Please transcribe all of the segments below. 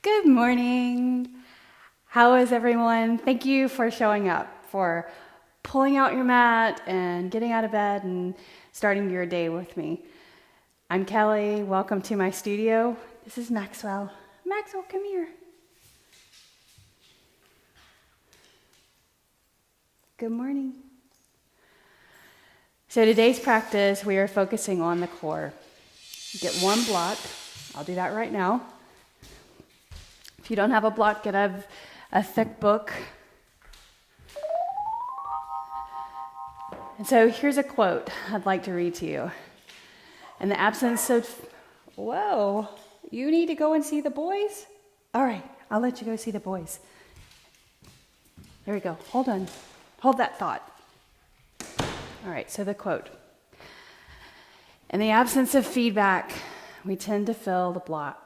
Good morning. How is everyone? Thank you for showing up, for pulling out your mat and getting out of bed and starting your day with me. I'm Kelly. Welcome to my studio. This is Maxwell. Maxwell, come here. Good morning. So today's practice, we are focusing on the core. Get one block. I'll do that right now. If you don't have a block, get a thick book. And so here's a quote I'd like to read to you. In the absence of, whoa, you need to go and see the boys? All right, I'll let you go see the boys. There we go. Hold on. Hold that thought. All right, so the quote. In the absence of feedback, we tend to fill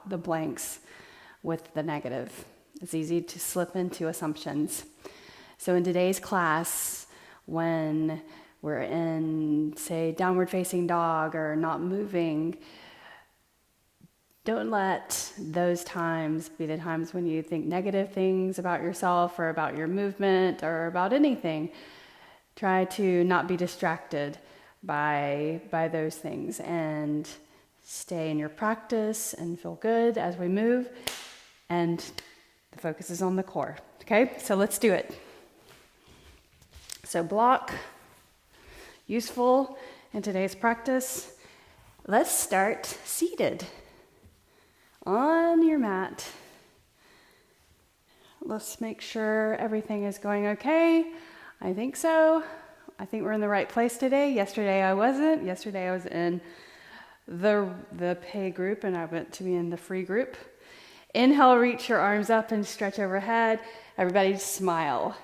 the blanks with the negative. It's easy to slip into assumptions. So in today's class, when we're in, say, downward facing dog or not moving, don't let those times be the times when you think negative things about yourself or about your movement or about anything. Try to not be distracted by those things and stay in your practice and feel good as we move. And the focus is on the core. Okay, so let's do it. So block, useful in today's practice. Let's start seated on your mat. Let's make sure everything is going okay. I think so. I think we're in the right place today. Yesterday I wasn't. Yesterday I was in the pay group and I went to be in the free group. Inhale, reach your arms up and stretch overhead. Everybody smile.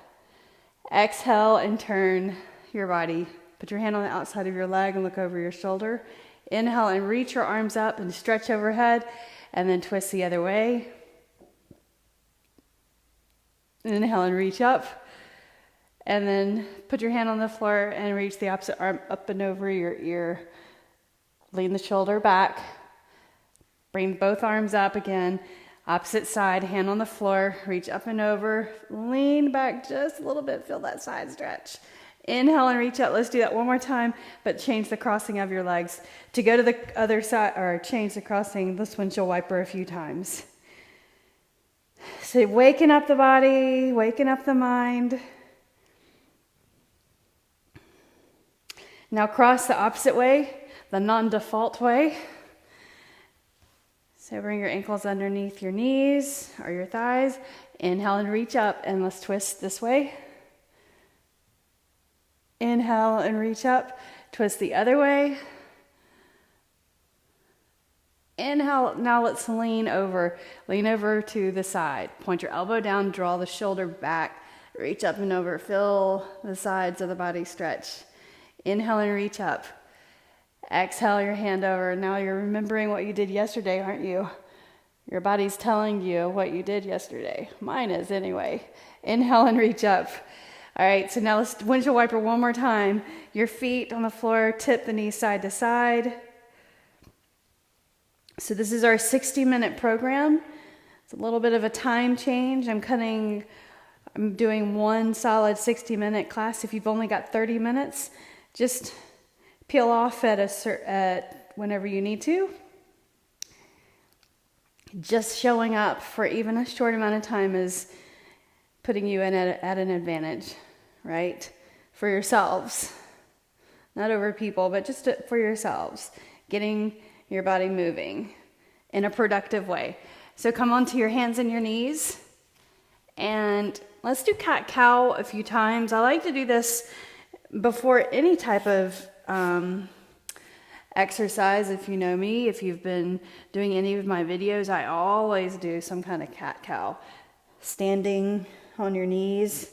Exhale and turn your body. Put your hand on the outside of your leg and look over your shoulder. Inhale and reach your arms up and stretch overhead and then twist the other way. Inhale and reach up. And then put your hand on the floor and reach the opposite arm up and over your ear. Lean the shoulder back. Bring both arms up again. Opposite side, hand on the floor, reach up and over, lean back just a little bit, feel that side stretch. Inhale and reach up. Let's do that one more time, but change the crossing of your legs. To go to the other side, or change the crossing, this windshield wiper a few times. So waking up the body, waking up the mind. Now cross the opposite way, the non-default way. So bring your ankles underneath your knees or your thighs. Inhale and reach up, and let's twist this way. Inhale and reach up, twist the other way. Inhale, now let's lean over to the side. Point your elbow down, draw the shoulder back, reach up and over, feel the sides of the body stretch. Inhale and reach up. Exhale your hand over. Now you're remembering what you did yesterday, aren't you? Your body's telling you what you did yesterday. Mine is anyway. Inhale and reach up. All right, so now let's windshield wiper one more time. Your feet on the floor, tip the knees side to side. So this is our 60-minute program. It's a little bit of a time change. I'm doing one solid 60-minute class. If you've only got 30 minutes, just peel off at whenever you need to. Just showing up for even a short amount of time is putting you at an advantage, right? For yourselves. Not over people, but just for yourselves. Getting your body moving in a productive way. So come onto your hands and your knees. And let's do cat-cow a few times. I like to do this before any type of exercise. If you know me, if you've been doing any of my videos, I always do some kind of cat-cow. Standing on your knees,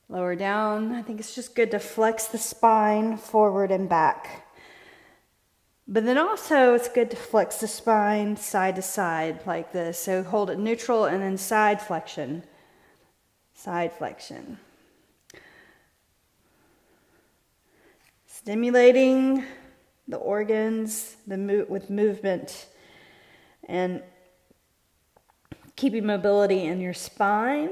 lower down. I think it's just good to flex the spine forward and back. But then also it's good to flex the spine side to side like this. So hold it neutral and then side flexion. Side flexion. Stimulating the organs with movement and keeping mobility in your spine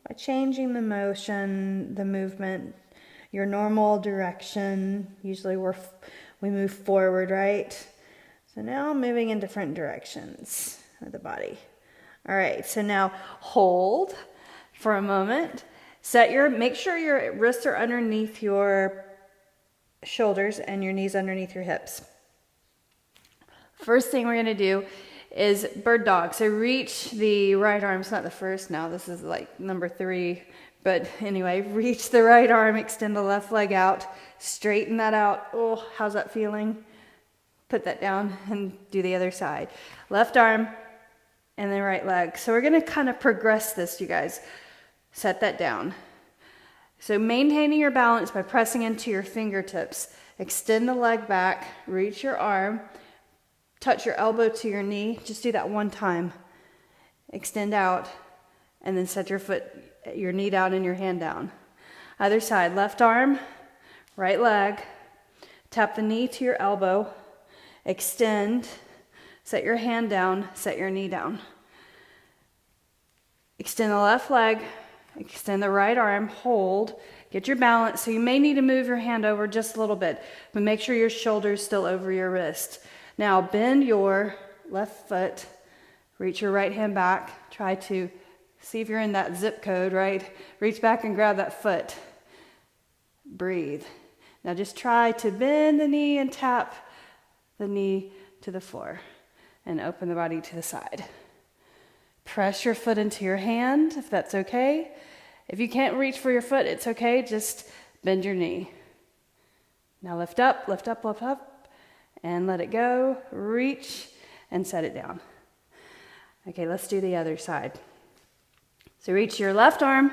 by changing the motion, the movement, your normal direction. Usually we move forward, right? So now moving in different directions of the body. All right, so now hold for a moment. Make sure your wrists are underneath your shoulders and your knees underneath your hips. First thing we're gonna do is bird dog. So reach the right arm. It's not the first now, this is like number 3. But anyway, reach the right arm, extend the left leg out, straighten that out. Oh, how's that feeling? Put that down and do the other side. Left arm and then right leg. So we're gonna kind of progress this, you guys. Set that down. So maintaining your balance by pressing into your fingertips. Extend the leg back, reach your arm, touch your elbow to your knee. Just do that one time. Extend out, and then set your knee down and your hand down. Other side, left arm, right leg. Tap the knee to your elbow. Extend, set your hand down, set your knee down. Extend the left leg. Extend the right arm, hold, get your balance. So you may need to move your hand over just a little bit, but make sure your shoulder's still over your wrist. Now bend your left foot, reach your right hand back. Try to see if you're in that zip code, right? Reach back and grab that foot. Breathe. Now just try to bend the knee and tap the knee to the floor and open the body to the side. Press your foot into your hand, if that's okay. If you can't reach for your foot, it's okay. Just bend your knee. Now lift up, lift up, lift up, and let it go. Reach and set it down. Okay, let's do the other side. So reach your left arm,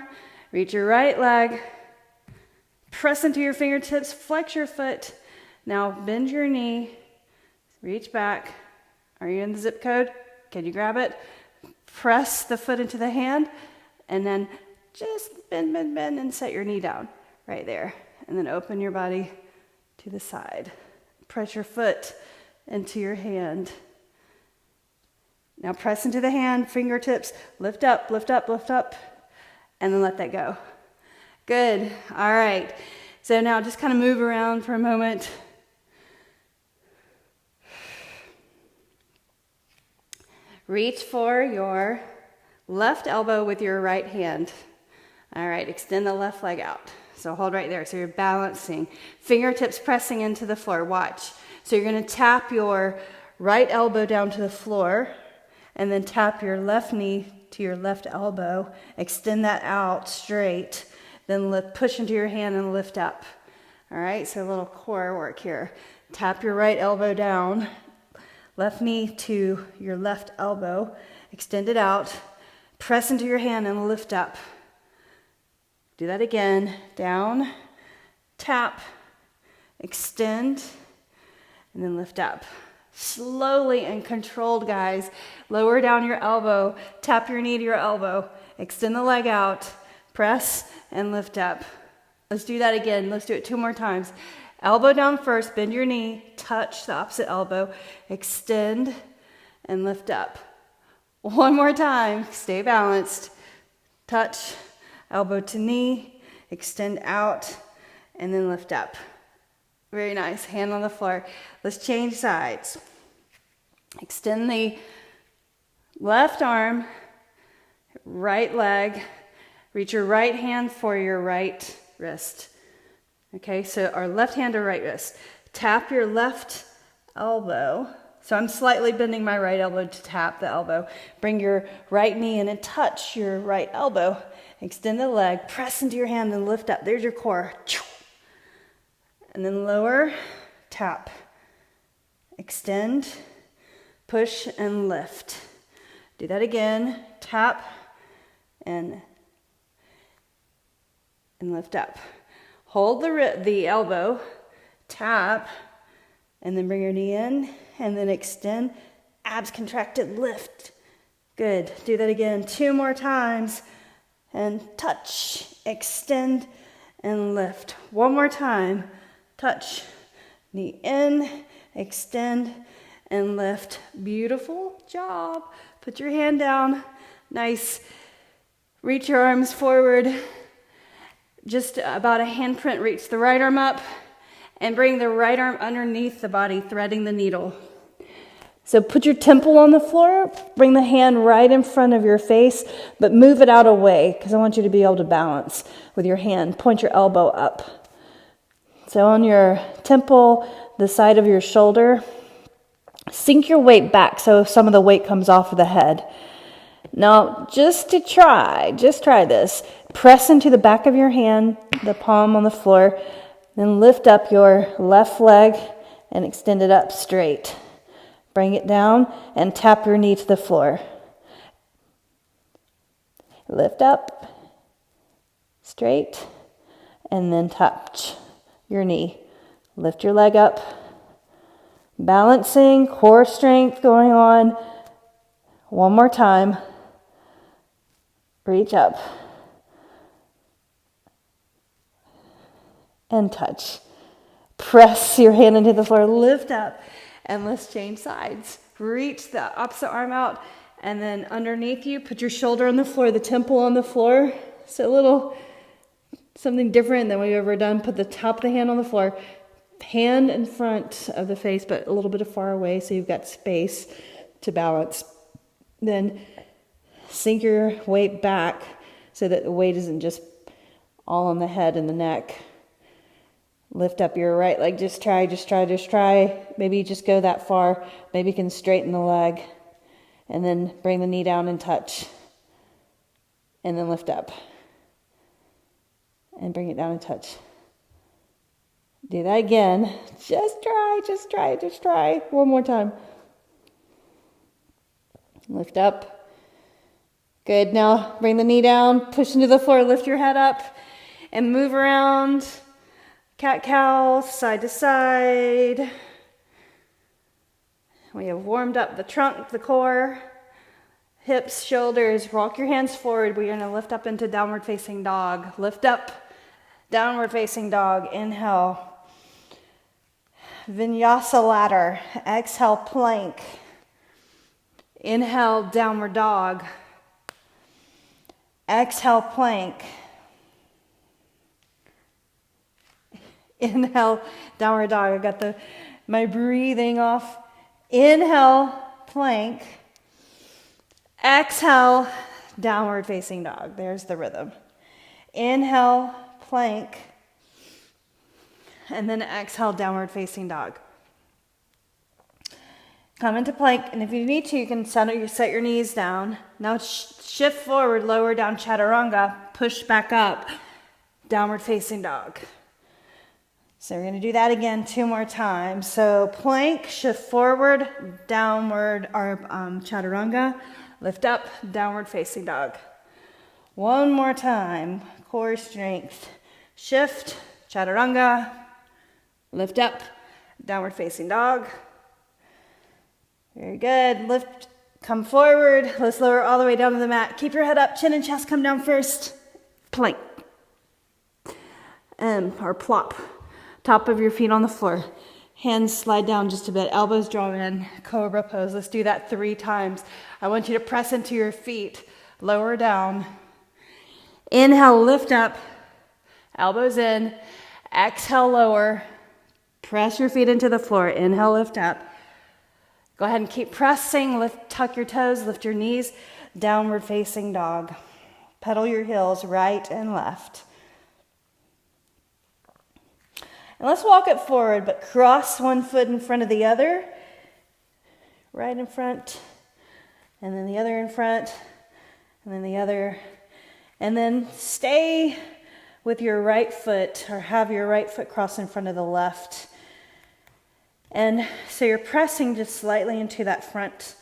reach your right leg, press into your fingertips, flex your foot. Now bend your knee, reach back. Are you in the zip code? Can you grab it? Press the foot into the hand, and then just bend, bend, bend, and set your knee down right there. And then open your body to the side. Press your foot into your hand. Now press into the hand, fingertips, lift up, lift up, lift up, and then let that go. Good. All right. So now just kind of move around for a moment. Reach for your left elbow with your right hand. All right, extend the left leg out. So hold right there. So you're balancing. Fingertips pressing into the floor. Watch. So you're going to tap your right elbow down to the floor and then tap your left knee to your left elbow. Extend that out straight. Then push into your hand and lift up. All right, so a little core work here. Tap your right elbow down. Left knee to your left elbow, extend it out, press into your hand and lift up. Do that again, down, tap, extend, and then lift up. Slowly and controlled, guys. Lower down your elbow, tap your knee to your elbow, extend the leg out, press and lift up. Let's do that again. Let's do it 2 more times. Elbow down first, bend your knee, touch the opposite elbow, extend, and lift up. 1 more time, stay balanced. Touch, elbow to knee, extend out, and then lift up. Very nice, hand on the floor. Let's change sides. Extend the left arm, right leg, reach your right hand for your right wrist. Okay, so our left hand or right wrist. Tap your left elbow. So I'm slightly bending my right elbow to tap the elbow. Bring your right knee in and touch your right elbow. Extend the leg, press into your hand and lift up. There's your core. And then lower, tap. Extend, push and lift. Do that again. Tap and lift up. Hold the elbow, tap, and then bring your knee in, and then extend, abs contracted, lift. Good. Do that again 2 more times, and touch, extend, and lift. 1 more time. Touch, knee in, extend, and lift. Beautiful job. Put your hand down, Nice. Reach your arms forward. Just about a handprint, reach the right arm up and bring the right arm underneath the body, threading the needle. So put your temple on the floor, bring the hand right in front of your face, but move it out away because I want you to be able to balance with your hand. Point your elbow up. So on your temple, the side of your shoulder, sink your weight back so some of the weight comes off of the head. Now, just try this. Press into the back of your hand, the palm on the floor, then lift up your left leg and extend it up straight. Bring it down and tap your knee to the floor. Lift up, straight, and then touch your knee. Lift your leg up. Balancing, core strength going on. One more time. Reach up. And touch. Press your hand into the floor. Lift up. And let's change sides. Reach the opposite arm out. And then underneath you, put your shoulder on the floor, the temple on the floor. So a little something different than we've ever done. Put the top of the hand on the floor. Hand in front of the face, but a little bit far away so you've got space to balance. Then sink your weight back so that the weight isn't just all on the head and the neck. Lift up your right leg. Just try. Maybe just go that far. Maybe you can straighten the leg. And then bring the knee down and touch. And then lift up. And bring it down and touch. Do that again. Just try. One more time. Lift up. Good. Now bring the knee down. Push into the floor. Lift your head up. And move around. Cat-cow, side to side. We have warmed up the trunk, the core, hips, shoulders. Rock your hands forward. We're going to lift up into downward facing dog. Lift up, downward facing dog. Inhale. Vinyasa ladder. Exhale, plank. Inhale, downward dog. Exhale, plank. Inhale, downward dog. I got my breathing off. Inhale, plank. Exhale, downward facing dog. There's the rhythm. Inhale, plank. And then exhale, downward facing dog. Come into plank, and if you need to, you can set your knees down. Now shift forward, lower down chaturanga, push back up, downward facing dog. So we're going to do that again 2 more times. So plank, shift forward, downward, or chaturanga, lift up, downward facing dog. 1 more time, core strength. Shift, chaturanga, lift up, downward facing dog. Very good. Lift, come forward. Let's lower all the way down to the mat. Keep your head up, chin and chest come down first. Plank. Or plop. Top of your feet on the floor. Hands slide down just a bit. Elbows draw in. Cobra pose. Let's do that 3 times. I want you to press into your feet. Lower down. Inhale, lift up. Elbows in. Exhale, lower. Press your feet into the floor. Inhale, lift up. Go ahead and keep pressing. Tuck your toes. Lift your knees. Downward facing dog. Pedal your heels right and left. And let's walk it forward, but cross one foot in front of the other. Right in front. And then the other in front. And then the other. And then stay with your right foot, or have your right foot cross in front of the left. And so you're pressing just slightly into that front,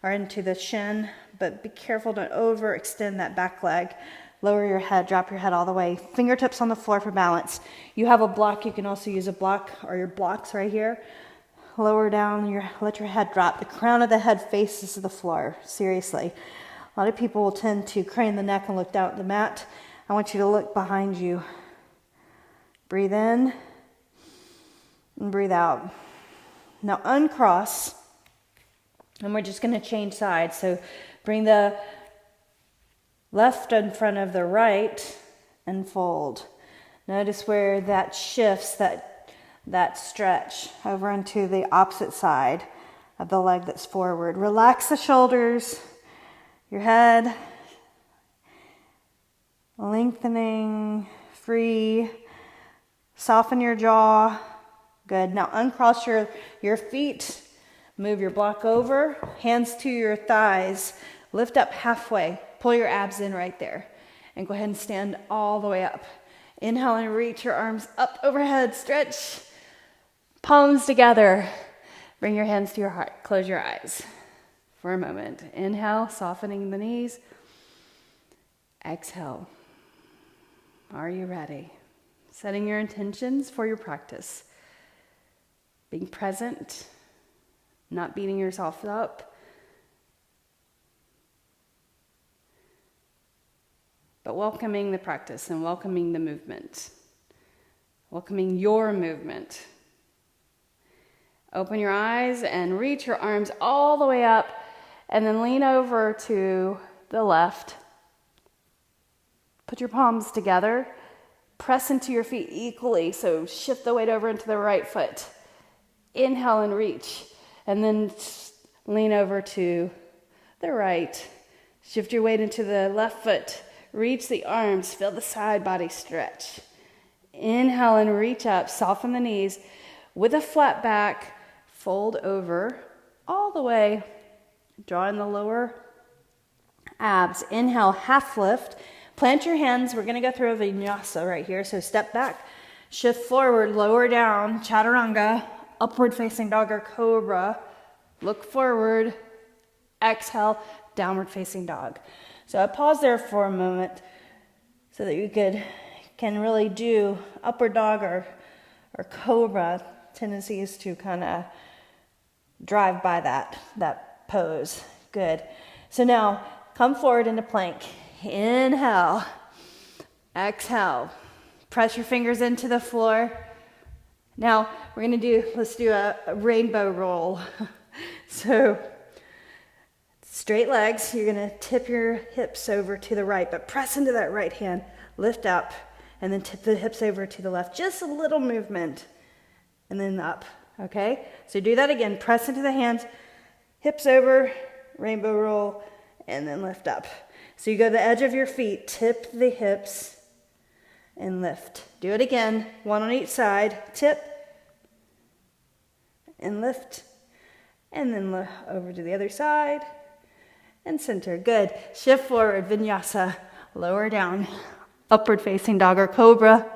or into the shin, but be careful to overextend that back leg. Lower your head, drop your head all the way. Fingertips on the floor for balance. You have a block, you can also use a block, or your blocks right here. Lower down, let your head drop. The crown of the head faces the floor, seriously. A lot of people will tend to crane the neck and look down at the mat. I want you to look behind you. Breathe in and breathe out. Now uncross, and we're just going to change sides. So bring the left in front of the right, and fold. Notice where that shifts, that stretch over into the opposite side of the leg that's forward. Relax the shoulders, your head, lengthening, free. Soften your jaw. Good. Now uncross your feet. Move your block over. Hands to your thighs. Lift up halfway. Pull your abs in right there. And go ahead and stand all the way up. Inhale and reach your arms up overhead. Stretch. Palms together. Bring your hands to your heart. Close your eyes for a moment. Inhale, softening the knees. Exhale. Are you ready? Setting your intentions for your practice. Being present, not beating yourself up. But welcoming the practice and welcoming the movement. Welcoming your movement. Open your eyes and reach your arms all the way up and then lean over to the left. Put your palms together. Press into your feet equally, so shift the weight over into the right foot. Inhale and reach, and then lean over to the right. Shift your weight into the left foot. Reach the arms, feel the side body stretch. Inhale and reach up, soften the knees. With a flat back, fold over all the way. Draw in the lower abs. Inhale, half lift. Plant your hands. We're going to go through a vinyasa right here. So step back, shift forward, lower down, chaturanga, upward facing dog or cobra. Look forward, exhale, downward facing dog. So I pause there for a moment so that you can really do upward dog or cobra. Tendency is to kind of drive by that pose. Good. So now come forward into plank. Inhale, exhale, press your fingers into the floor. Now let's do a rainbow roll. So straight legs, you're gonna tip your hips over to the right, but press into that right hand, lift up, and then tip the hips over to the left. Just a little movement, and then up, okay? So do that again, press into the hands, hips over, rainbow roll, and then lift up. So you go to the edge of your feet, tip the hips, and lift. Do it again, one on each side. Tip, and lift, and then over to the other side, and center. Good. Shift forward, vinyasa. Lower down, upward facing dog or cobra.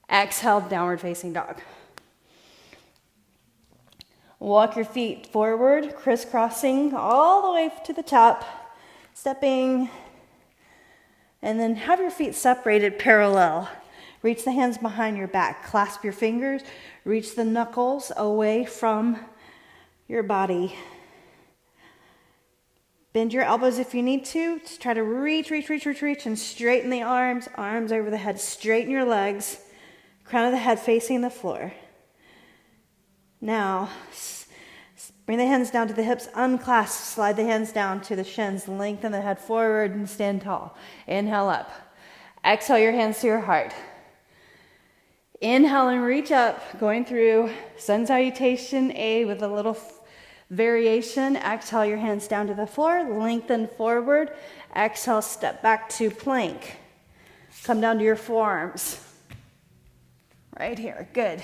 Exhale, downward facing dog. Walk your feet forward, crisscrossing all the way to the top. Stepping, and then have your feet separated parallel. Reach the hands behind your back. Clasp your fingers. Reach the knuckles away from your body. Bend your elbows if you need to. Just try to reach, and straighten the arms. Arms over the head. Straighten your legs. Crown of the head facing the floor. Now, bring the hands down to the hips, unclasp, slide the hands down to the shins, lengthen the head forward and stand tall. Inhale up. Exhale your hands to your heart. Inhale and reach up, going through sun salutation A with a little variation. Exhale your hands down to the floor, lengthen forward. Exhale, step back to plank. Come down to your forearms. Right here, good.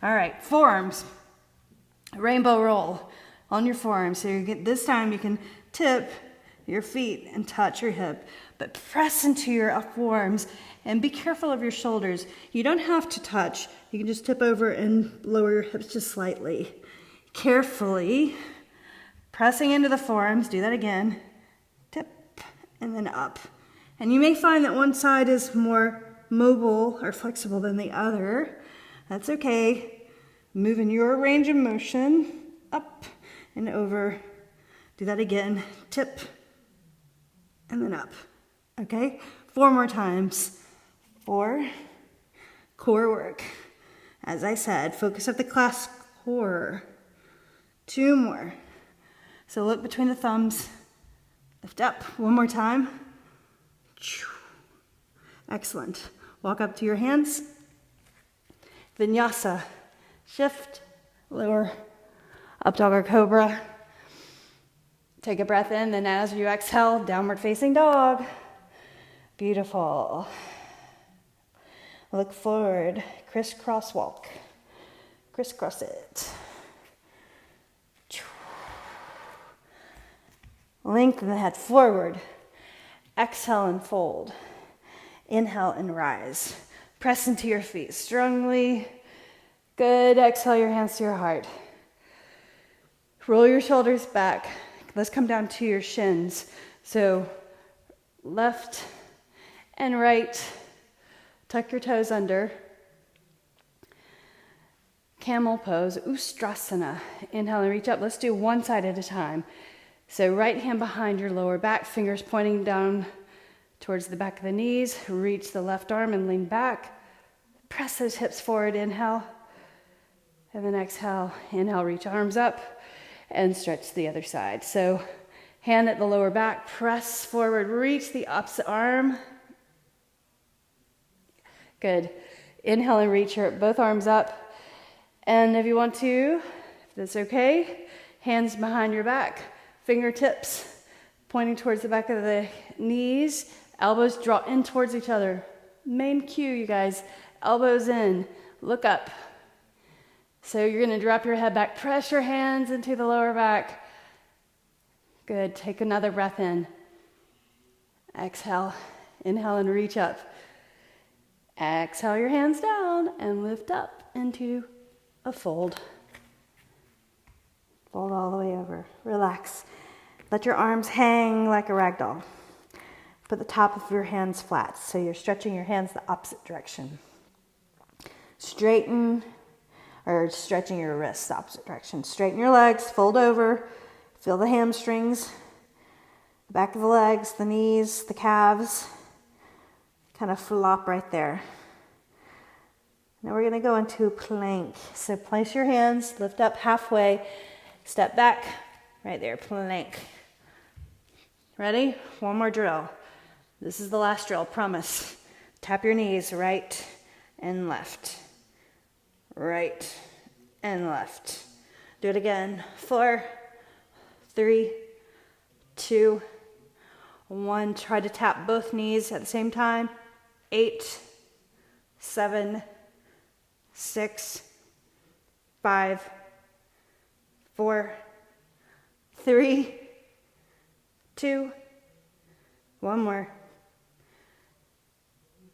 All right, forearms. Rainbow roll on your forearms. So this time you can tip your feet and touch your hip, but press into your forearms and be careful of your shoulders. You don't have to touch. You can just tip over and lower your hips just slightly. Carefully pressing into the forearms. Do that again. Tip and then up. And you may find that one side is more mobile or flexible than the other. That's okay. Move in your range of motion, up and over. Do that again. Tip and then up. Okay? 4 more times. 4. Core work. As I said, focus of the class core. 2 more. So look between the thumbs. Lift up. 1 more time. Excellent. Walk up to your hands. Vinyasa. Shift, lower, up dog or cobra. Take a breath in, then as you exhale, downward facing dog. Beautiful. Look forward, crisscross walk. Crisscross it. Lengthen the head forward. Exhale and fold. Inhale and rise. Press into your feet strongly. Good. Exhale your hands to your heart. Roll your shoulders back. Let's come down to your shins. So left and right. Tuck your toes under. Camel pose, Ustrasana. Inhale and reach up. Let's do one side at a time. So right hand behind your lower back, fingers pointing down towards the back of the knees. Reach the left arm and lean back. Press those hips forward, inhale. And then exhale, inhale, reach arms up and stretch the other side. So hand at the lower back, press forward, reach the opposite arm. Good. Inhale and reach your both arms up. And if you want to, if that's okay, hands behind your back, fingertips pointing towards the back of the knees, elbows draw in towards each other. Main cue, you guys, elbows in, look up. So you're going to drop your head back, press your hands into the lower back. Good. Take another breath in. Exhale. Inhale and reach up. Exhale your hands down and lift up into a fold. Fold all the way over. Relax. Let your arms hang like a rag doll. Put the top of your hands flat so you're stretching your hands the opposite direction. Straighten, or stretching your wrists the opposite direction. Straighten your legs, fold over, feel the hamstrings, the back of the legs, the knees, the calves. Kind of flop right there. Now we're going to go into plank. So place your hands, lift up halfway, step back, right there, plank. Ready? One more drill. This is the last drill, promise. Tap your knees, right and left. Right and left. Do it again. 4, 3, 2, 1. Try to tap both knees at the same time. 8, 7, 6, 5, 4, 3, 2, 1 more.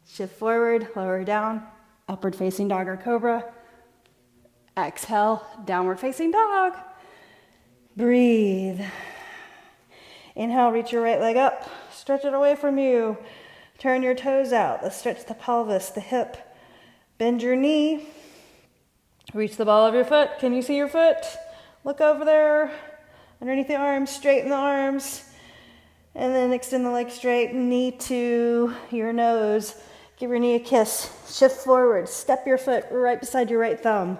Shift forward, lower down, upward facing dog or cobra. Exhale, downward facing dog. Breathe. Inhale, reach your right leg up, stretch it away from you. Turn your toes out. Let's stretch the pelvis, the hip. Bend your knee. Reach the ball of your foot. Can you see your foot? Look over there. Underneath the arms, straighten the arms. And then extend the leg straight, knee to your nose. Give your knee a kiss. Shift forward. Step your foot right beside your right thumb.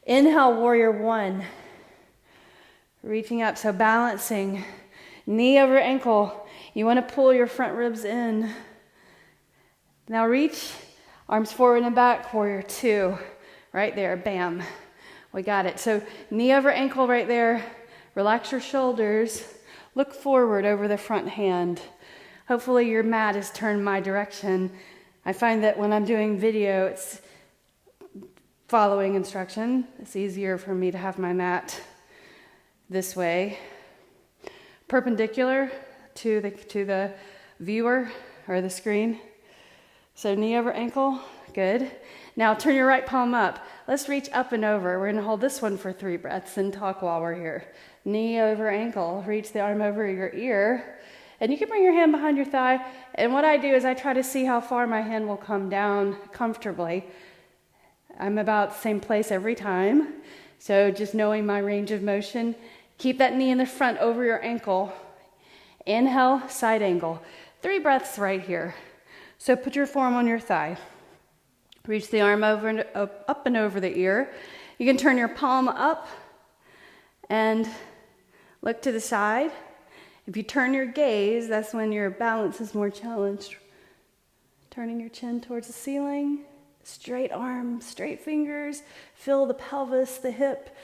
Inhale, warrior 1. Reaching up, so balancing. Knee over ankle. You want to pull your front ribs in. Now reach, arms forward and back, warrior 2. Right there, bam. We got it. So knee over ankle right there. Relax your shoulders. Look forward over the front hand. Hopefully your mat is turned my direction. I find that when I'm doing video, it's following instruction. It's easier for me to have my mat this way, perpendicular to the viewer or the screen. So knee over ankle, good. Now turn your right palm up. Let's reach up and over. We're gonna hold this one for 3 breaths and talk while we're here. Knee over ankle, reach the arm over your ear. And you can bring your hand behind your thigh. And what I do is I try to see how far my hand will come down comfortably. I'm about the same place every time. So just knowing my range of motion. Keep that knee in the front over your ankle. Inhale, side angle. 3 breaths right here. So put your forearm on your thigh. Reach the arm over and up and over the ear. You can turn your palm up and look to the side. If you turn your gaze, that's when your balance is more challenged. Turning your chin towards the ceiling, straight arm, straight fingers, feel the pelvis, the hip,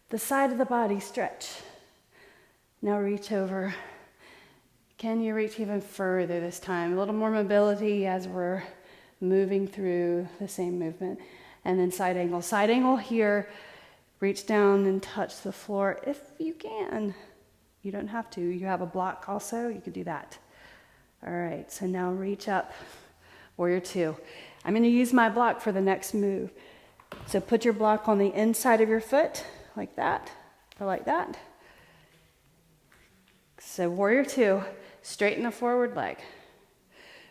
the side of the body stretch. Now reach over. Can you reach even further this time? A little more mobility as we're moving through the same movement. And then side angle. Side angle here, reach down and touch the floor if you can. You don't have to. You have a block also, you could do that. All right, so now reach up. Warrior two. I'm going to use my block for the next move. So put your block on the inside of your foot, like that, or like that. So warrior two, straighten the forward leg.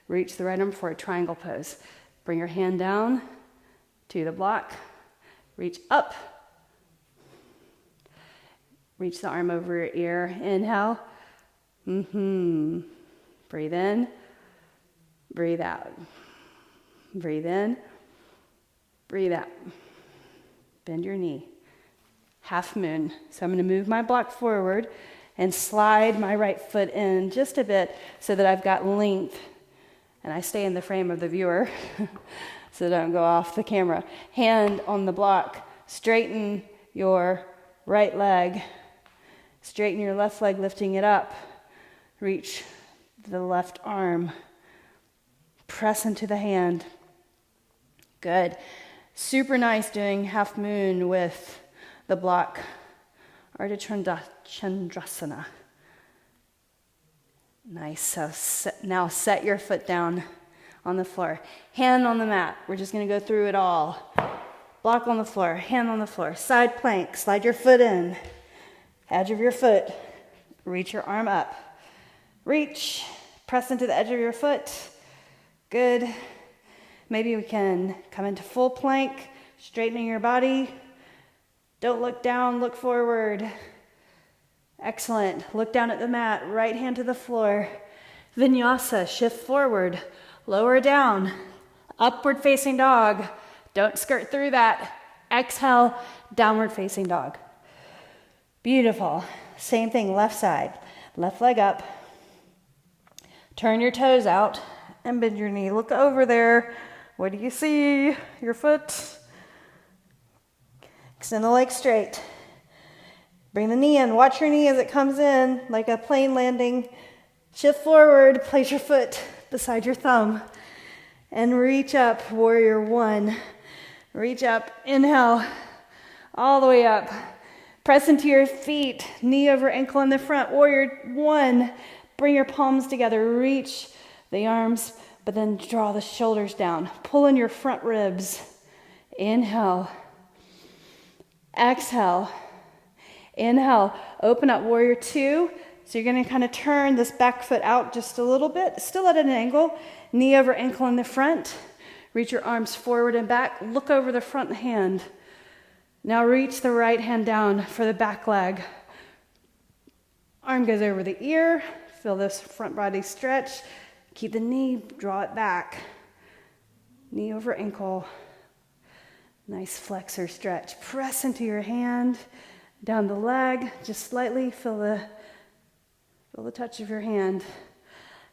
Reach the right arm for a triangle pose. Bring your hand down to the block. Reach up. Reach the arm over your ear. Inhale. Breathe in. Breathe out. Breathe in. Breathe out. Bend your knee. Half moon. So I'm going to move my block forward and slide my right foot in just a bit so that I've got length. And I stay in the frame of the viewer so that I don't go off the camera. Hand on the block. Straighten your right leg. Straighten your left leg, lifting it up. Reach the left arm. Press into the hand. Good. Super nice doing half moon with the block. Ardha Chandrasana. Nice. So now set your foot down on the floor. Hand on the mat. We're just going to go through it all. Block on the floor. Hand on the floor. Side plank. Slide your foot in. Edge of your foot. Reach your arm up. Reach. Press into the edge of your foot. Good. Maybe we can come into full plank. Straightening your body. Don't look down. Look forward. Excellent. Look down at the mat. Right hand to the floor. Vinyasa. Shift forward. Lower down. Upward facing dog. Don't skirt through that. Exhale. Downward facing dog. Beautiful. Same thing, left side. Left leg up. Turn your toes out and bend your knee. Look over there. What do you see? Your foot. Extend the leg straight. Bring the knee in. Watch your knee as it comes in, like a plane landing. Shift forward. Place your foot beside your thumb. And reach up, warrior one. Reach up. Inhale. All the way up. Press into your feet, knee over ankle in the front. Warrior one. Bring your palms together. Reach the arms, but then draw the shoulders down. Pull in your front ribs. Inhale. Exhale. Inhale. Open up, warrior two. So you're going to kind of turn this back foot out just a little bit, still at an angle. Knee over ankle in the front. Reach your arms forward and back. Look over the front hand. Now reach the right hand down for the back leg. Arm goes over the ear. Feel this front body stretch. Keep the knee, draw it back. Knee over ankle. Nice flexor stretch. Press into your hand, down the leg, just slightly. Feel the touch of your hand.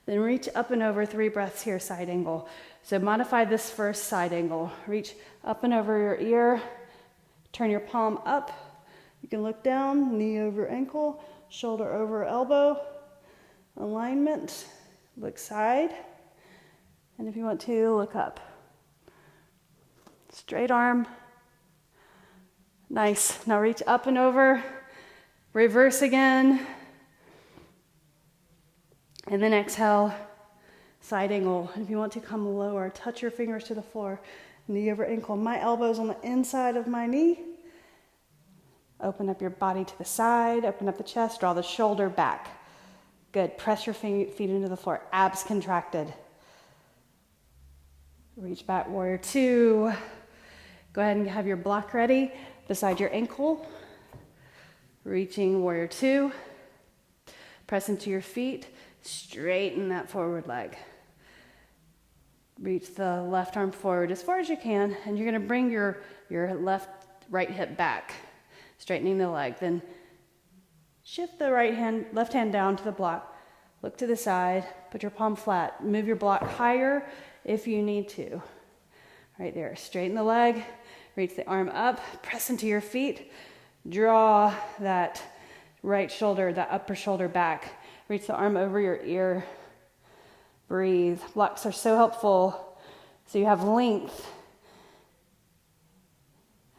Then reach up and over, 3 breaths here, side angle. So modify this first side angle. Reach up and over your ear. Turn your palm up. You can look down, knee over ankle, shoulder over elbow. Alignment. Look side. And if you want to, look up. Straight arm. Nice. Now reach up and over. Reverse again. And then exhale. Side angle. If you want to come lower, touch your fingers to the floor. Knee over ankle. My elbow's on the inside of my knee. Open up your body to the side. Open up the chest. Draw the shoulder back. Good. Press your feet into the floor. Abs contracted. Reach back, warrior two. Go ahead and have your block ready beside your ankle. Reaching, warrior two. Press into your feet. Straighten that forward leg. Reach the left arm forward as far as you can, and you're going to bring your right hip back, straightening the leg. Then Shift the left hand down to the block. Look to the side, put your palm flat. Move your block higher if you need to. Right there, straighten the leg, reach the arm up, press into your feet. Draw that right shoulder, that upper shoulder back. Reach the arm over your ear. Breathe. Blocks are so helpful. So you have length.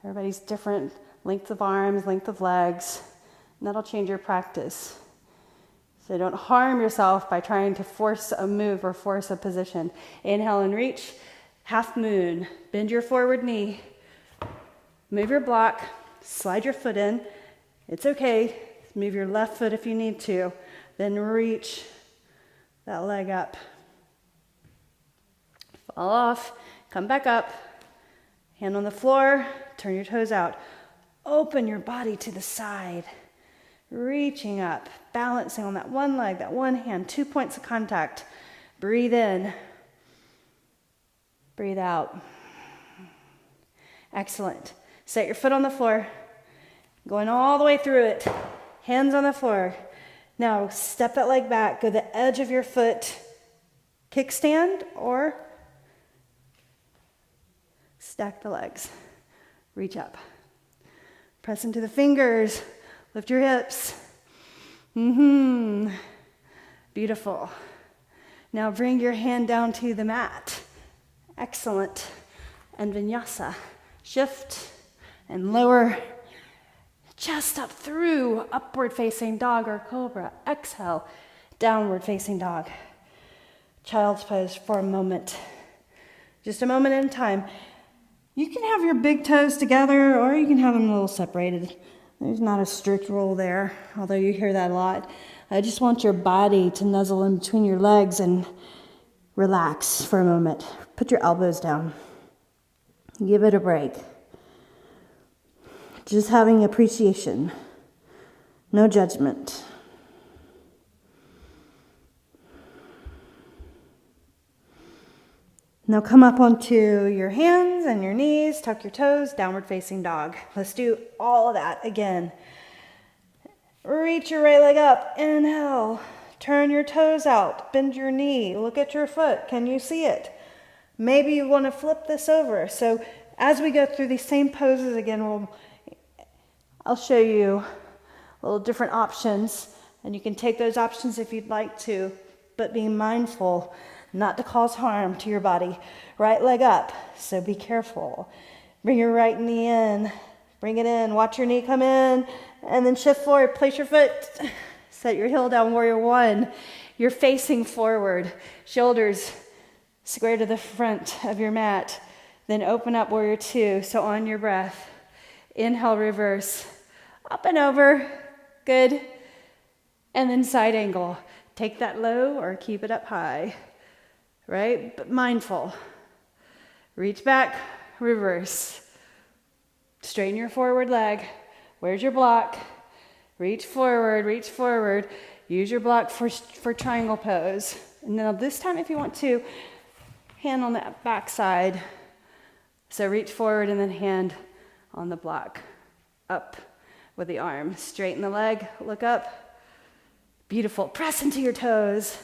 Everybody's different. Length of arms, length of legs. And that'll change your practice. So don't harm yourself by trying to force a move or force a position. Inhale and reach. Half moon. Bend your forward knee. Move your block. Slide your foot in. It's okay. Move your left foot if you need to. Then reach that leg up. Fall off. Come back up. Hand on the floor. Turn your toes out. Open your body to the side. Reaching up. Balancing on that one leg, that one hand. 2 points of contact. Breathe in. Breathe out. Excellent. Set your foot on the floor. Going all the way through it. Hands on the floor. Now step that leg back. Go the edge of your foot. Kickstand or stack the legs. Reach up. Press into the fingers. Lift your hips. Beautiful. Now bring your hand down to the mat. Excellent. And vinyasa. Shift and lower. Chest up through upward facing dog or cobra. Exhale, downward facing dog. Child's pose for a moment. Just a moment in time. You can have your big toes together or you can have them a little separated. There's not a strict rule there, although you hear that a lot. I just want your body to nuzzle in between your legs and relax for a moment. Put your elbows down. Give it a break. Just having appreciation. No judgment. Now come up onto your hands and your knees. Tuck your toes. Downward facing dog. Let's do all of that again. Reach your right leg up. Inhale. Turn your toes out. Bend your knee. Look at your foot. Can you see it? Maybe you want to flip this over. So as we go through these same poses again, I'll show you little different options, and you can take those options if you'd like to, but be mindful not to cause harm to your body. Right leg up, so be careful. Bring your right knee in, bring it in, watch your knee come in, and then shift forward, place your foot, set your heel down, warrior one. You're facing forward, shoulders square to the front of your mat, then open up, warrior two. So on your breath, inhale, reverse, up and over, good, and then side angle. Take that low or keep it up high, right? But mindful. Reach back, reverse. Straighten your forward leg. Where's your block? Reach forward, reach forward. Use your block for triangle pose. And now this time if you want to, hand on the back side. So reach forward and then hand on the block. Up with the arm. Straighten the leg, look up. Beautiful. Press into your toes.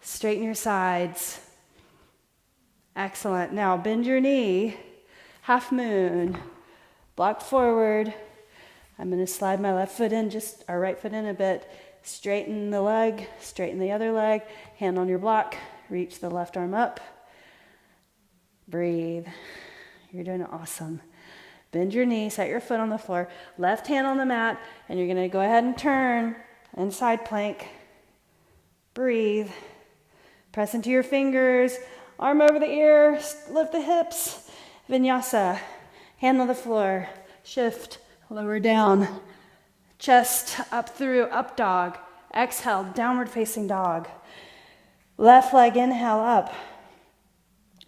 Straighten your sides. Excellent. Now bend your knee. Half moon. Block forward. I'm going to slide my left foot in, our right foot in a bit. Straighten the leg. Straighten the other leg. Hand on your block. Reach the left arm up. Breathe. You're doing awesome. Bend your knee, set your foot on the floor, left hand on the mat, and you're going to go ahead and turn and side plank. Breathe. Press into your fingers, arm over the ear, lift the hips. Vinyasa. Hand on the floor. Shift, lower down. Chest up through, up dog. Exhale, downward facing dog. Left leg, inhale up.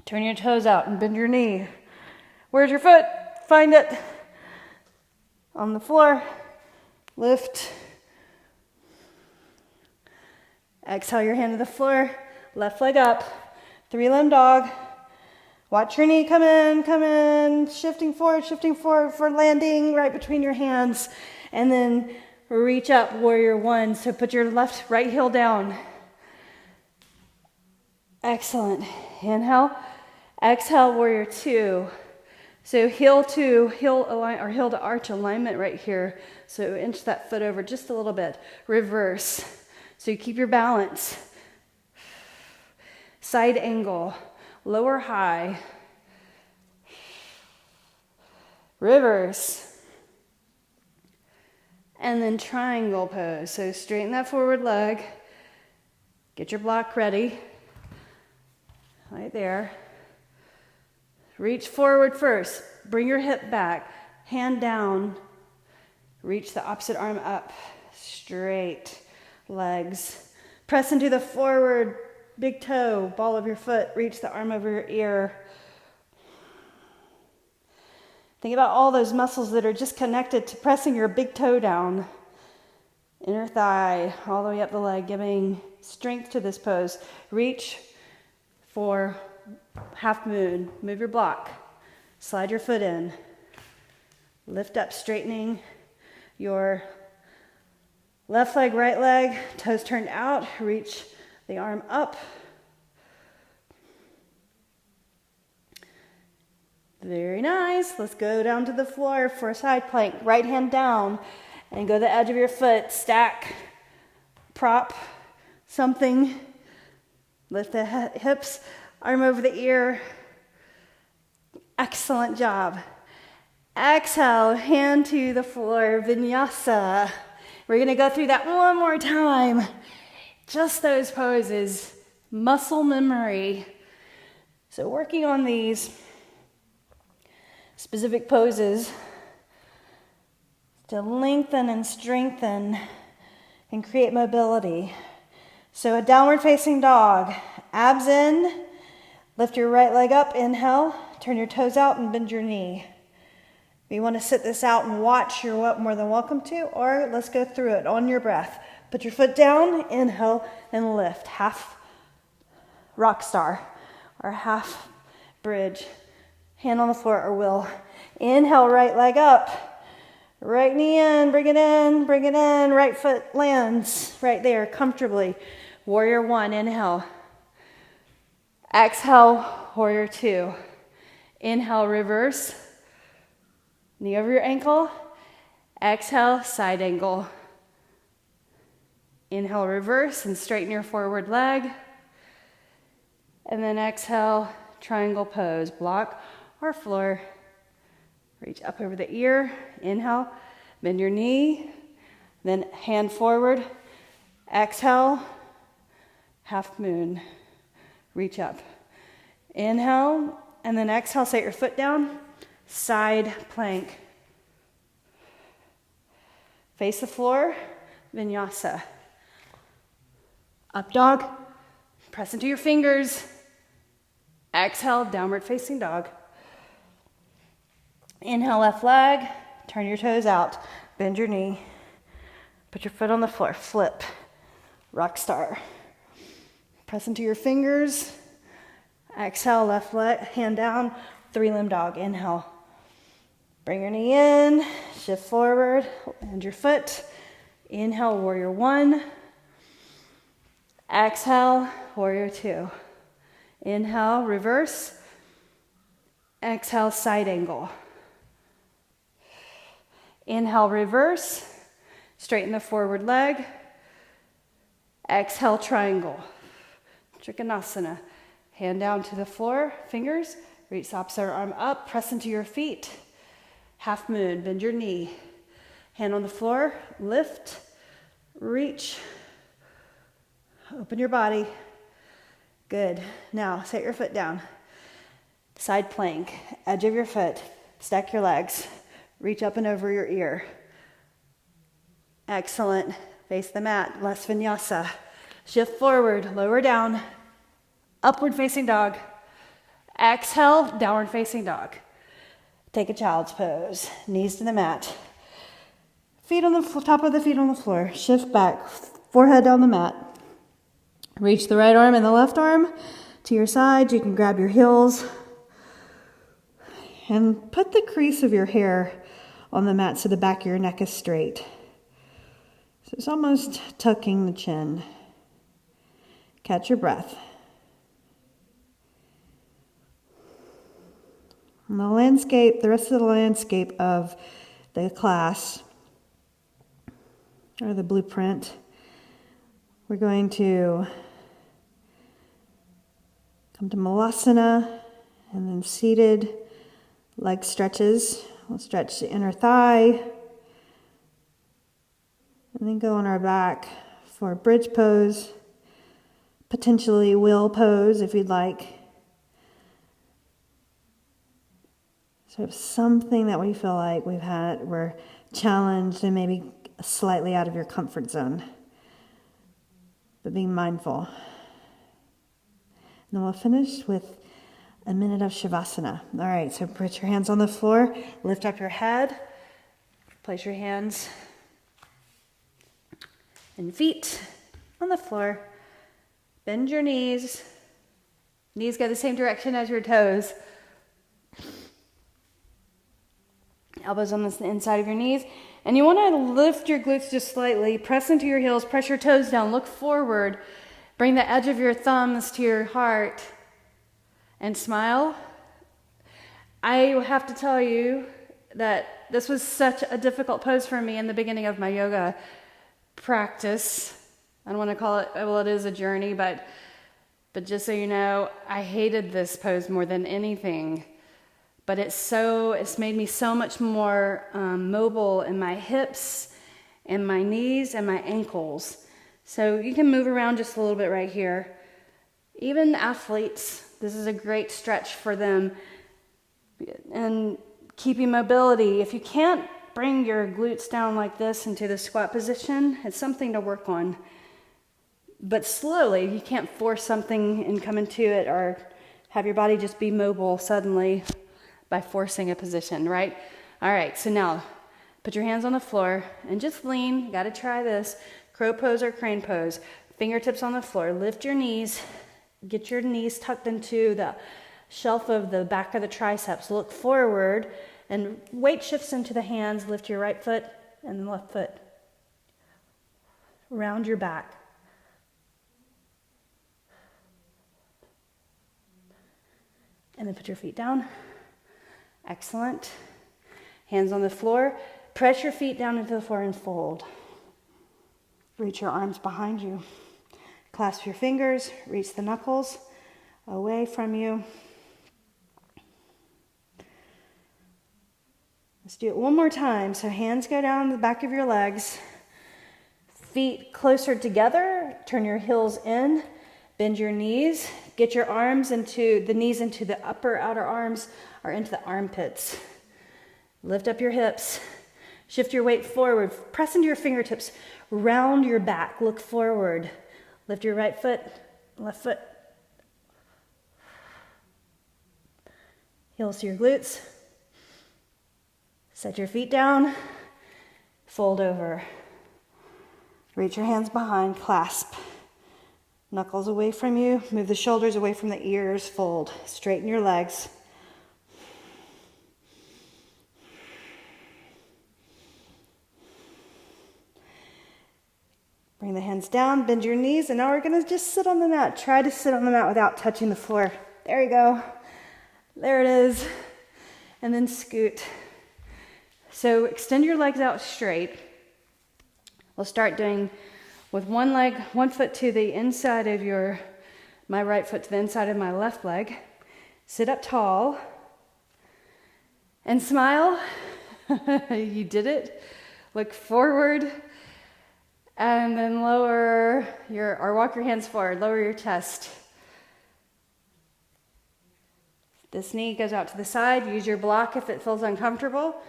Turn your toes out and bend your knee. Where's your foot? Find it. On the floor. Lift. Exhale your hand to the floor. Left leg up. 3-limb dog. Watch your knee come in. Shifting forward for landing right between your hands. And then reach up, warrior one. So put your right heel down. Excellent. Inhale. Exhale, warrior two. So heel to heel align, or heel to arch alignment right here. So inch that foot over just a little bit. Reverse. So you keep your balance. Side angle. Lower high. Reverse. And then triangle pose. So straighten that forward leg. Get your block ready. Right there. Reach forward first. Bring your hip back. Hand down. Reach the opposite arm up. Straight legs. Press into the forward big toe, ball of your foot. Reach the arm over your ear. Think about all those muscles that are just connected to pressing your big toe down. Inner thigh, all the way up the leg, giving strength to this pose. Reach for half moon. Move your block. Slide your foot in. Lift up, straightening your left leg, right leg. Toes turned out. Reach the arm up. Very nice. Let's go down to the floor for a side plank. Right hand down and go to the edge of your foot. Stack, prop, something. Lift the hips, arm over the ear. Excellent job. Exhale, hand to the floor, vinyasa. We're gonna go through that one more time. Just those poses, muscle memory. So working on these specific poses to lengthen and strengthen and create mobility. So a downward facing dog, abs in, lift your right leg up, inhale, turn your toes out and bend your knee. If you want to sit this out and watch, you're more than welcome to, or let's go through it on your breath. Put your foot down, inhale, and lift. Half rock star or half bridge. Hand on the floor or will. Inhale, right leg up. Right knee in, bring it in, bring it in. Right foot lands right there comfortably. Warrior one, inhale. Exhale, warrior two. Inhale, reverse. Knee over your ankle. Exhale, side angle. Inhale, reverse and straighten your forward leg. And then exhale, triangle pose. Block or floor. Reach up over the ear. Inhale, bend your knee. Then hand forward. Exhale, half moon. Reach up. Inhale, and then exhale, set your foot down. Side plank. Face the floor, vinyasa. Up dog, press into your fingers. Exhale, downward facing dog. Inhale, left leg, turn your toes out, bend your knee. Put your foot on the floor, flip, rock star. Press into your fingers. Exhale, left leg, hand down, three-limb dog. Inhale. Bring your knee in, shift forward, bend your foot. Inhale, warrior one. Exhale, warrior two. Inhale, reverse. Exhale, side angle. Inhale, reverse. Straighten the forward leg. Exhale, triangle. Trikonasana. Hand down to the floor, fingers. Reach the opposite arm up, press into your feet. Half moon, bend your knee. Hand on the floor, lift, reach. Open your body. Good. Now, set your foot down. Side plank, edge of your foot. Stack your legs. Reach up and over your ear. Excellent. Face the mat, less vinyasa. Shift forward, lower down. Upward facing dog. Exhale, downward facing dog. Take a child's pose. Knees to the mat. Feet on the top of the feet on the floor. Shift back, forehead down the mat. Reach the right arm and the left arm to your side. You can grab your heels and put the crease of your hair on the mat so the back of your neck is straight. So it's almost tucking the chin. Catch your breath. And the landscape, the rest of the landscape of the class, or the blueprint, we're going to come to Malasana, and then seated leg stretches. We'll stretch the inner thigh, and then go on our back for bridge pose, potentially wheel pose if you'd like. Sort of something that we feel like we're challenged and maybe slightly out of your comfort zone, but being mindful. And then we'll finish with a minute of Shavasana. All right, so put your hands on the floor, lift up your head, place your hands and feet on the floor, bend your knees. Knees go the same direction as your toes. Elbows on the inside of your knees. And you want to lift your glutes just slightly. Press into your heels. Press your toes down. Look forward. Bring the edge of your thumbs to your heart. And smile. I have to tell you that this was such a difficult pose for me in the beginning of my yoga practice. I don't want to call it, well, it is a journey, but just so you know, I hated this pose more than anything. But it's made me so much more mobile in my hips and my knees and my ankles. So you can move around just a little bit right here. Even athletes, this is a great stretch for them. And keeping mobility. If you can't bring your glutes down like this into the squat position, it's something to work on. But slowly, you can't force something and come into it or have your body just be mobile suddenly by forcing a position, right? All right, so now put your hands on the floor and just lean. You gotta try this. Crow pose or crane pose. Fingertips on the floor. Lift your knees. Get your knees tucked into the shelf of the back of the triceps. Look forward and weight shifts into the hands. Lift your right foot and the left foot. Round your back. And then put your feet down. Excellent. Hands on the floor. Press your feet down into the floor and fold. Reach your arms behind you. Clasp your fingers. Reach the knuckles away from you. Let's do it one more time. So hands go down the back of your legs. Feet closer together. Turn your heels in. Bend your knees. Get your arms into the knees into the upper outer arms or into the armpits. Lift up your hips. Shift your weight forward. Press into your fingertips. Round your back. Look forward. Lift your right foot, left foot. Heels to your glutes. Set your feet down. Fold over. Reach your hands behind. Clasp. Knuckles away from you. Move the shoulders away from the ears. Fold. Straighten your legs. Bring the hands down, bend your knees, and now we're going to just sit on the mat. Try to sit on the mat without touching the floor. There you go. There it is. And then scoot. So extend your legs out straight. We'll start doing with one leg, one foot to the inside of my right foot to the inside of my left leg. Sit up tall and smile. You did it. Look forward. And then or walk your hands forward, lower your chest. This knee goes out to the side. Use your block if it feels uncomfortable.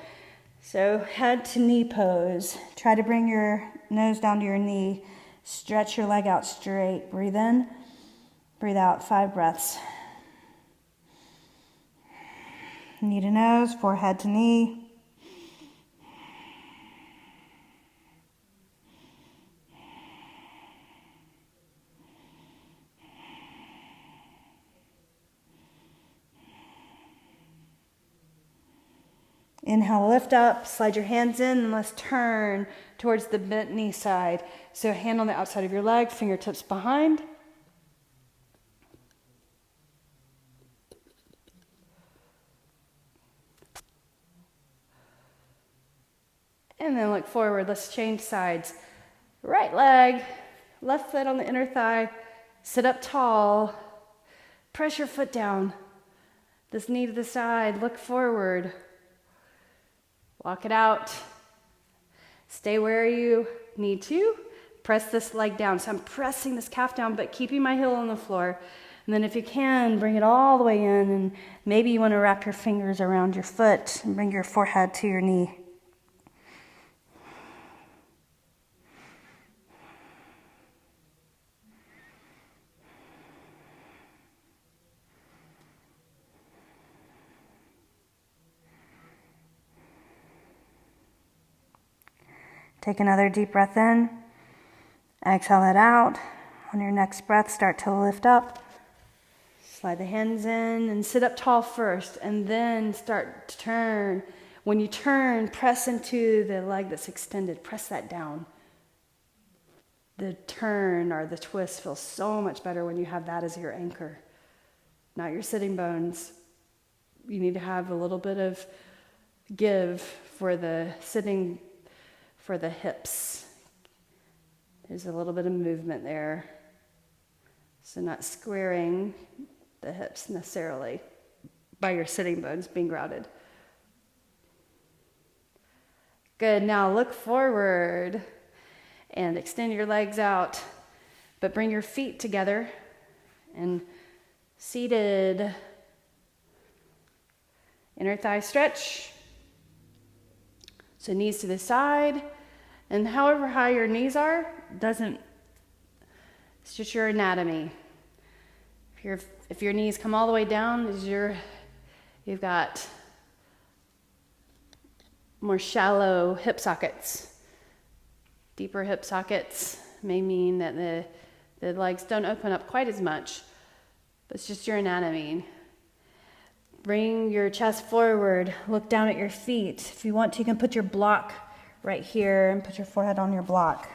So head to knee pose. Try to bring your nose down to your knee. Stretch your leg out straight. Breathe in, breathe out, 5 breaths. Knee to nose, forehead to knee. Inhale, lift up, slide your hands in, and let's turn towards the bent knee side. So hand on the outside of your leg, fingertips behind. And then look forward. Let's change sides. Right leg, left foot on the inner thigh. Sit up tall. Press your foot down. This knee to the side. Look forward. Walk it out. Stay where you need to. Press this leg down. So I'm pressing this calf down, but keeping my heel on the floor. And then if you can, bring it all the way in. And maybe you want to wrap your fingers around your foot and bring your forehead to your knee. Take another deep breath in. Exhale that out. On your next breath, start to lift up. Slide the hands in and sit up tall first, and then start to turn. When you turn, press into the leg that's extended. Press that down. The turn or the twist feels so much better when you have that as your anchor, not your sitting bones. You need to have a little bit of give for the sitting, for the hips. There's a little bit of movement there. So not squaring the hips necessarily by your sitting bones being grounded. Good, now look forward and extend your legs out, but bring your feet together and seated. Inner thigh stretch. So knees to the side, and however high your knees are, it's just your anatomy. If your knees come all the way down, you've got more shallow hip sockets. Deeper hip sockets may mean that the legs don't open up quite as much, but it's just your anatomy. Bring your chest forward, look down at your feet. If you want to, you can put your block right here and put your forehead on your block.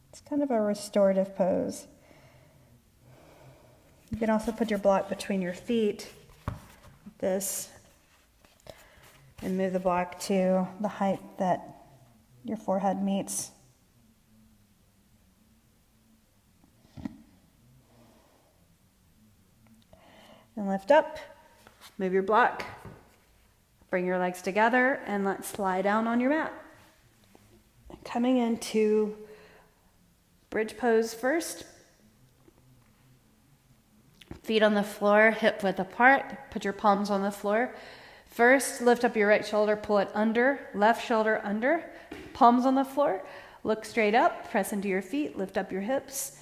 It's kind of a restorative pose. You can also put your block between your feet, like this, and move the block to the height that your forehead meets. And lift up, move your block, bring your legs together, and let's lie down on your mat. Coming into bridge pose first. Feet on the floor, hip width apart, put your palms on the floor. First, lift up your right shoulder, pull it under, left shoulder under, palms on the floor. Look straight up, press into your feet, lift up your hips.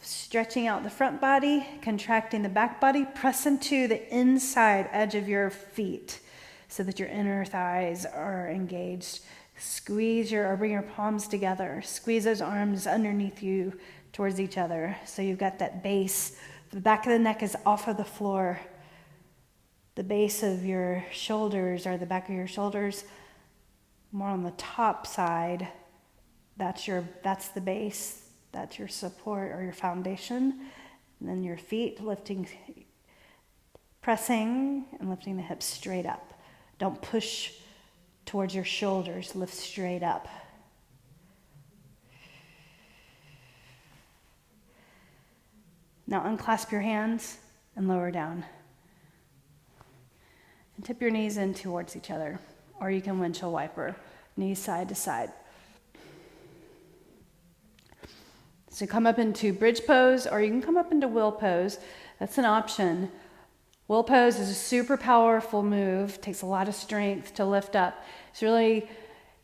Stretching out the front body, contracting the back body, press into the inside edge of your feet so that your inner thighs are engaged. Bring your palms together. Squeeze those arms underneath you towards each other. So you've got that base. The back of the neck is off of the floor. The base of your shoulders, or the back of your shoulders, more on the top side. That's the base. That's your support or your foundation. And then your feet pressing and lifting the hips straight up. Don't push towards your shoulders, lift straight up. Now unclasp your hands and lower down. And tip your knees in towards each other. Or you can windshield wiper, knees side to side. So come up into bridge pose, or you can come up into wheel pose. That's an option. Wheel pose is a super powerful move. Takes a lot of strength to lift up. It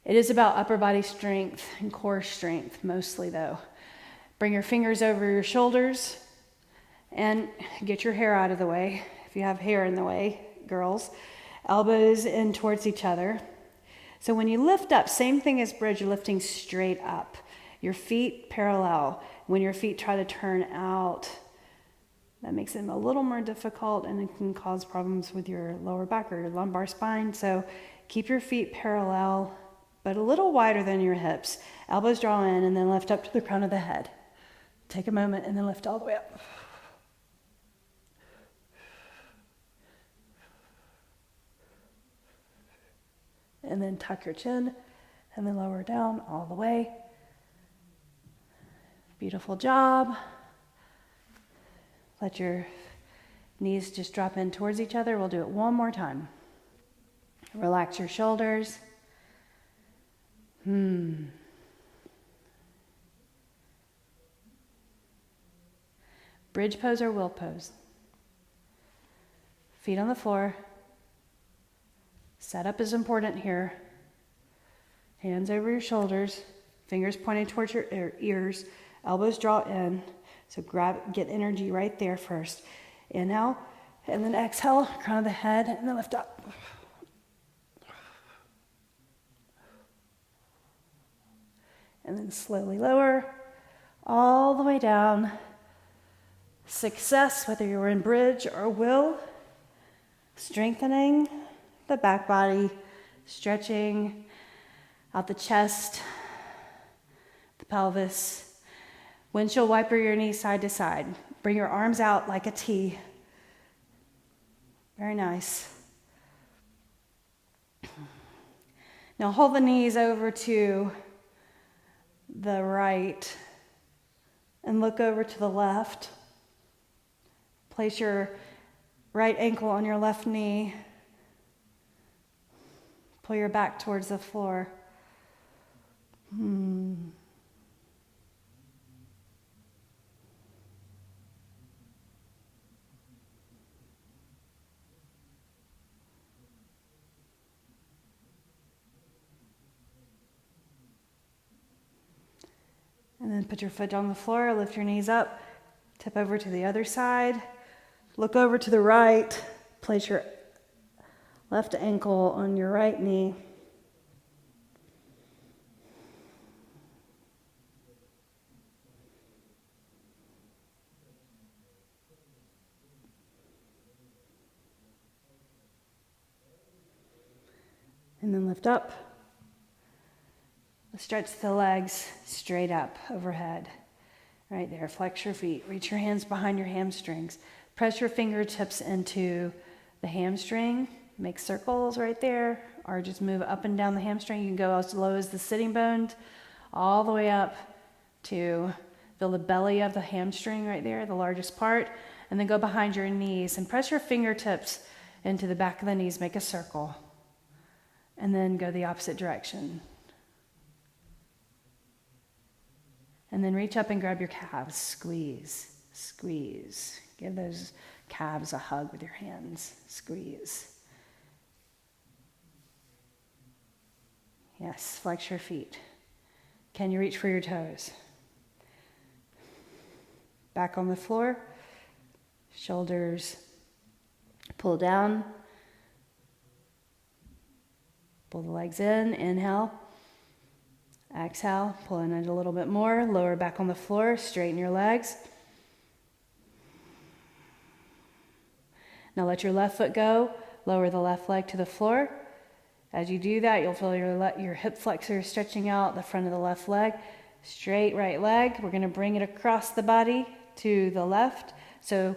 is about upper body strength and core strength, mostly though. Bring your fingers over your shoulders and get your hair out of the way. If you have hair in the way, girls. Elbows in towards each other. So when you lift up, same thing as bridge, you're lifting straight up. Your feet parallel. When your feet try to turn out, That makes it a little more difficult, and it can cause problems with your lower back or your lumbar spine. So keep your feet parallel, but a little wider than your hips. Elbows draw in and then lift up to the crown of the head. Take a moment and then lift all the way up. And then tuck your chin and then lower down all the way. Beautiful job. Let your knees just drop in towards each other. We'll do it one more time. Relax your shoulders. Bridge pose or wheel pose. Feet on the floor. Setup is important here. Hands over your shoulders. Fingers pointed towards your ears. Elbows draw in. So get energy right there first. Inhale, and then exhale, crown of the head, and then lift up. And then slowly lower, all the way down. Success, whether you're in bridge or wheel. Strengthening the back body, stretching out the chest, the pelvis. Windshield wiper your knees side to side. Bring your arms out like a T. Very nice. Now hold the knees over to the right and look over to the left. Place your right ankle on your left knee. Pull your back towards the floor. And then put your foot on the floor, lift your knees up, tip over to the other side, look over to the right, place your left ankle on your right knee. And then lift up. Stretch the legs straight up overhead. Right there, flex your feet. Reach your hands behind your hamstrings. Press your fingertips into the hamstring. Make circles right there, or just move up and down the hamstring. You can go as low as the sitting bone, all the way up to feel the belly of the hamstring right there, the largest part, and then go behind your knees and press your fingertips into the back of the knees. Make a circle, and then go the opposite direction. And then reach up and grab your calves. Squeeze, squeeze. Give those calves a hug with your hands. Squeeze. Yes, flex your feet. Can you reach for your toes? Back on the floor. Shoulders pull down. Pull the legs in. Inhale. Exhale, pull in it a little bit more. Lower back on the floor, straighten your legs. Now let your left foot go. Lower the left leg to the floor. As you do that, you'll feel your hip flexor stretching out the front of the left leg. Straight right leg. We're going to bring it across the body to the left. So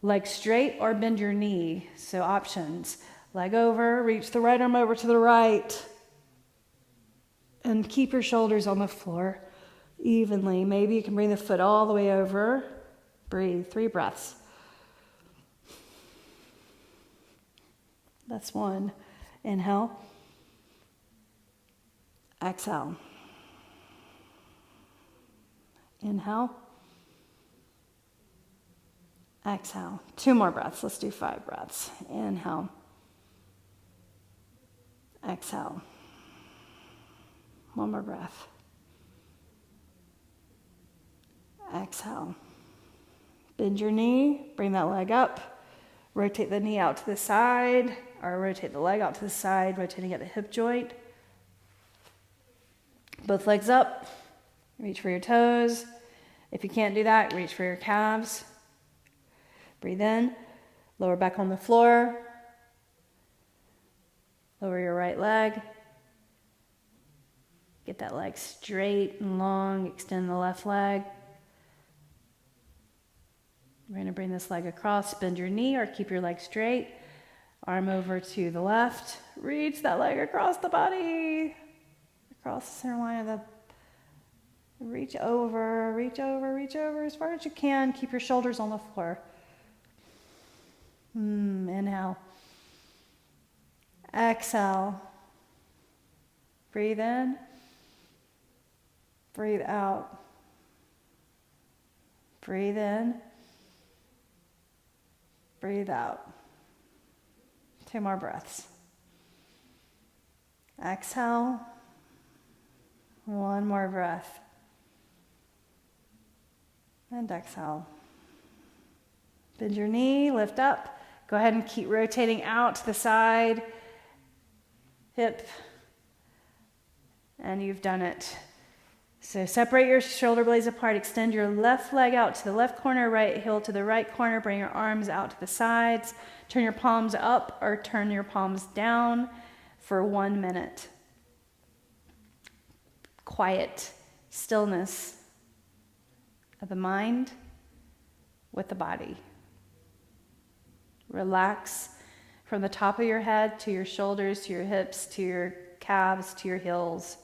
leg straight or bend your knee. So options. Leg over, reach the right arm over to the right. And keep your shoulders on the floor evenly. Maybe you can bring the foot all the way over. Breathe, 3 breaths. That's 1. Inhale. Exhale. Inhale. Exhale. 2 more breaths. Let's do 5 breaths. Inhale. Exhale. 1 more breath. Exhale. Bend your knee, bring that leg up, rotate the knee out to the side, or rotate the leg out to the side, rotating at the hip joint. Both legs up, reach for your toes. If you can't do that, reach for your calves. Breathe in, lower back on the floor. Lower your right leg. Get that leg straight and long. Extend the left leg. We're going to bring this leg across. Bend your knee or keep your leg straight. Arm over to the left. Reach that leg across the body. Across the center line of the... Reach over, reach over, reach over as far as you can. Keep your shoulders on the floor. Inhale. Exhale. Breathe in. Breathe out. Breathe in. Breathe out. 2 more breaths. Exhale. 1 more breath. And exhale. Bend your knee, lift up. Go ahead and keep rotating out to the side. Hip. And you've done it. So separate your shoulder blades apart. Extend your left leg out to the left corner, right heel to the right corner. Bring your arms out to the sides. Turn your palms up or turn your palms down for 1 minute. Quiet stillness of the mind with the body. Relax from the top of your head to your shoulders, to your hips, to your calves, to your heels.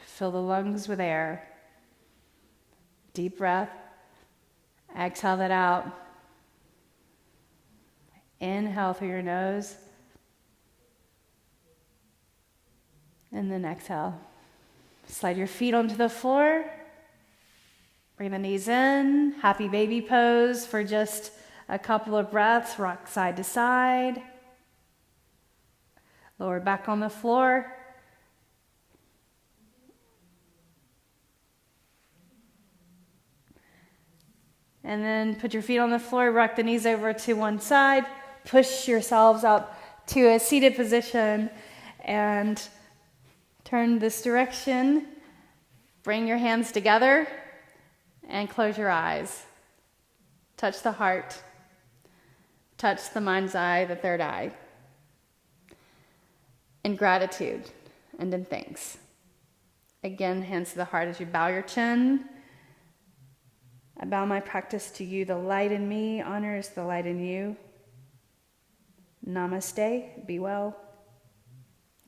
Fill the lungs with air. Deep breath. Exhale that out. Inhale through your nose. And then exhale. Slide your feet onto the floor. Bring the knees in. Happy baby pose for just a couple of breaths. Rock side to side. Lower back on the floor. And then put your feet on the floor, rock the knees over to one side, push yourselves up to a seated position and turn this direction. Bring your hands together and close your eyes. Touch the heart. Touch the mind's eye, the third eye. In gratitude and in thanks. Again, hands to the heart as you bow your chin. I bow my practice to you. The light in me honors the light in you. Namaste. Be well.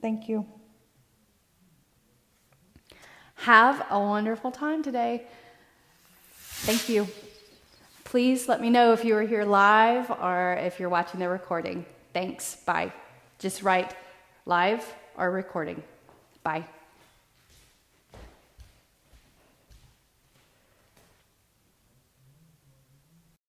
Thank you. Have a wonderful time today. Thank you. Please let me know if you were here live or if you're watching the recording. Thanks. Bye. Just write live or recording. Bye.